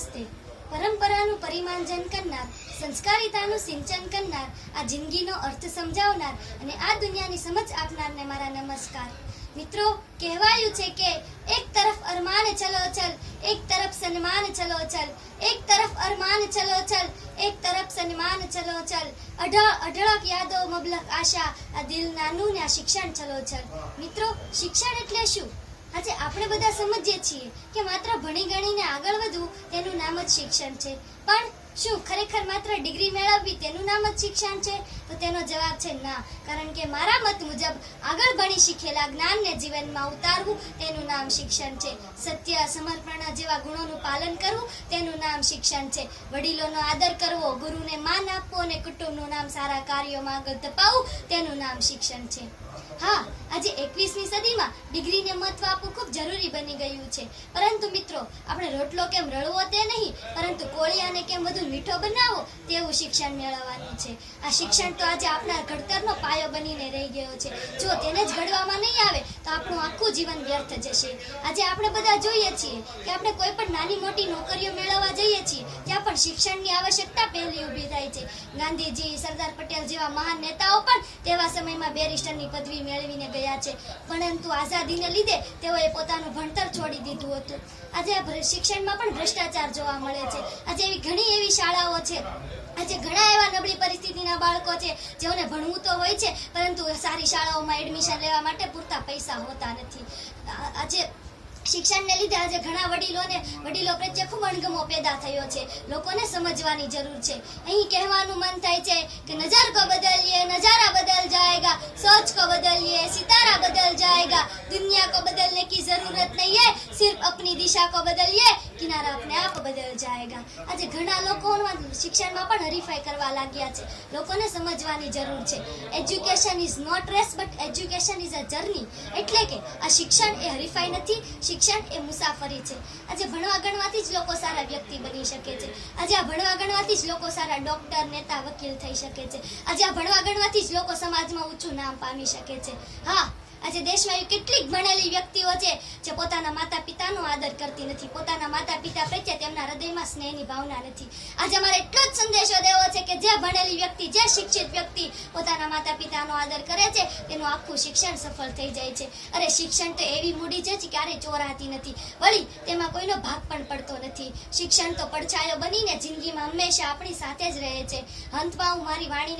નમસ્તે. પરંપરાનું પરિમાર્જન કરનાર, સંસ્કારિતાનું સિંચન કરનાર, આ જિંદગીનો અર્થ સમજાવનાર અને આ દુનિયાની સમજ આપનારને મારા નમસ્કાર. મિત્રો, કહેવાયું છે કે એક તરફ અરમાન ચલો ચલ, એક તરફ સન્માન ચલો ચલ, એક તરફ અરમાન ચલો ચલ, એક તરફ સન્માન ચલો ચલ, અઢળક યાદો મબલક આશા, આ દિલ નાનું ને આ શિક્ષણ ચલો ચલ. મિત્રો, શિક્ષણ એટલે શું? આજે આપણે બધા સમજીએ છીએ કે માત્ર ભણી ગણીને આગળ વધવું તેનું નામ જ શિક્ષણ છે. પણ શું ખરેખર માત્ર ડિગ્રી મેળવવી તેનું નામ જ શિક્ષણ છે? તો તેનો જવાબ છે ના. કારણ કે મારા મત મુજબ આગળ ભણી શીખેલા જ્ઞાનને જીવનમાં ઉતારવું તેનું નામ શિક્ષણ છે. સત્ય, સમર્પણ જેવા ગુણોનું પાલન કરવું તેનું નામ શિક્ષણ છે. વડીલોનો આદર કરવો, ગુરુને માન આપવું અને કુટુંબનું નામ સારા કાર્યોમાં આગળ ધપાવવું તેનું નામ શિક્ષણ છે. હા, આજે 21મી સદીમાં ડિગ્રીને મહત્વ આપવું ખૂબ જરૂરી બની ગયું છે. પરંતુ મિત્રો, આપણે રોટલો કેમ રળવો તે નહીં, પરંતુ કોળિયાને કેમ વધુ મીઠો બનાવવો તેવું શિક્ષણ મેળવવાનું છે. આ શિક્ષણ તો આજે આપણા ઘડતરનો પાયો બનીને રહી ગયો છે. જો તેને જ ઘડવામાં નહીં આવે તો આપણું આખું જીવન વ્યર્થ જશે. આજે આપણે બધા જોઈએ છીએ કે આપણે કોઈ પણ નાની મોટી નોકરીઓ મેળવવા જઈએ છીએ ત્યાં પણ શિક્ષણની આવશ્યકતા પહેલી ઊભી થાય છે. ગાંધીજી, સરદાર પટેલ જેવા મહાન નેતાઓ પણ તેવા સમયમાં બેરિસ્ટરની પદવી મેળવીને ગયા છે. પરંતુ આઝાદીને લીધે તેઓએ પોતાનું ભણતર છોડી દીધું હતું. આજે શિક્ષણમાં પણ ભ્રષ્ટાચાર જોવા મળે છે. આજે ઘણી એવી શાળાઓ છે, આજે ઘણા એવા નબળી પરિસ્થિતિના બાળકો છે જેઓને ભણવું તો હોય છે પરંતુ સારી શાળાઓમાં એડમિશન લેવા માટે પૂરતા પૈસા હોતા નથી. આજે શિક્ષણને લીધે આજે ઘણા વડીલો પ્રત્યે ખૂબ અણગમો પેદા થયો છે. લોકોને સમજવાની જરૂર છે. અહીં કહેવાનું મન થાય છે કે નજર કો બદલીએ નજારા બદલ જાएगा, सोच को बदलिए सितारा बदल जाएगा, दुनिया को बदलने की जरूरत नहीं है, सिर्फ अपनी दिशा को बदलिए, किनारा अपने आप बदल जाएगा. આજે ઘણા લોકો શિક્ષણમાં પણ હરીફાઈ કરવા લાગ્યા છે. લોકોને સમજવાની જરૂર છે. Education is not race but education is a journey. એટલે કે આ શિક્ષણ એ હરીફાઈ નથી, શિક્ષણ એ મુસાફરી છે. આજે ભણવા ગણવાથી જ લોકો સારા વ્યક્તિ બની શકે છે. આજે આ ભણવા ગણવાથી જ લોકો સારા ડોક્ટર, નેતા, વકીલ થઈ શકે છે. આજે આ ભણવા ગણવાથી જ લોકો સમાજમાં ઊંચું નામ પામી શકે છે. હા, આજે દેશમાં એવી કેટલીક ભણેલી વ્યક્તિઓ છે જે પોતાના માતા પિતાનો આદર કરતી નથી, પોતાના માતા પિતા પ્રત્યે તેમના હૃદયમાં સ્નેહની ભાવના નથી. આજે અમારે એટલો જ સંદેશો દેવો છે કે જે ભણેલી વ્યક્તિ, જે શિક્ષિત વ્યક્તિ પોતાના માતા પિતાનો આદર કરે છે તેનું આખું શિક્ષણ સફળ થઈ જાય છે. અરે, શિક્ષણ તો એવી મૂડી છે જે ક્યારેય ચોરાતી નથી, વળી તેમાં કોઈનો ભાગ પણ પડતો નથી. શિક્ષણ તો પડછાયો બનીને જિંદગીમાં હંમેશા આપણી સાથે જ રહે છે. અંતમાં હું મારી વાણીને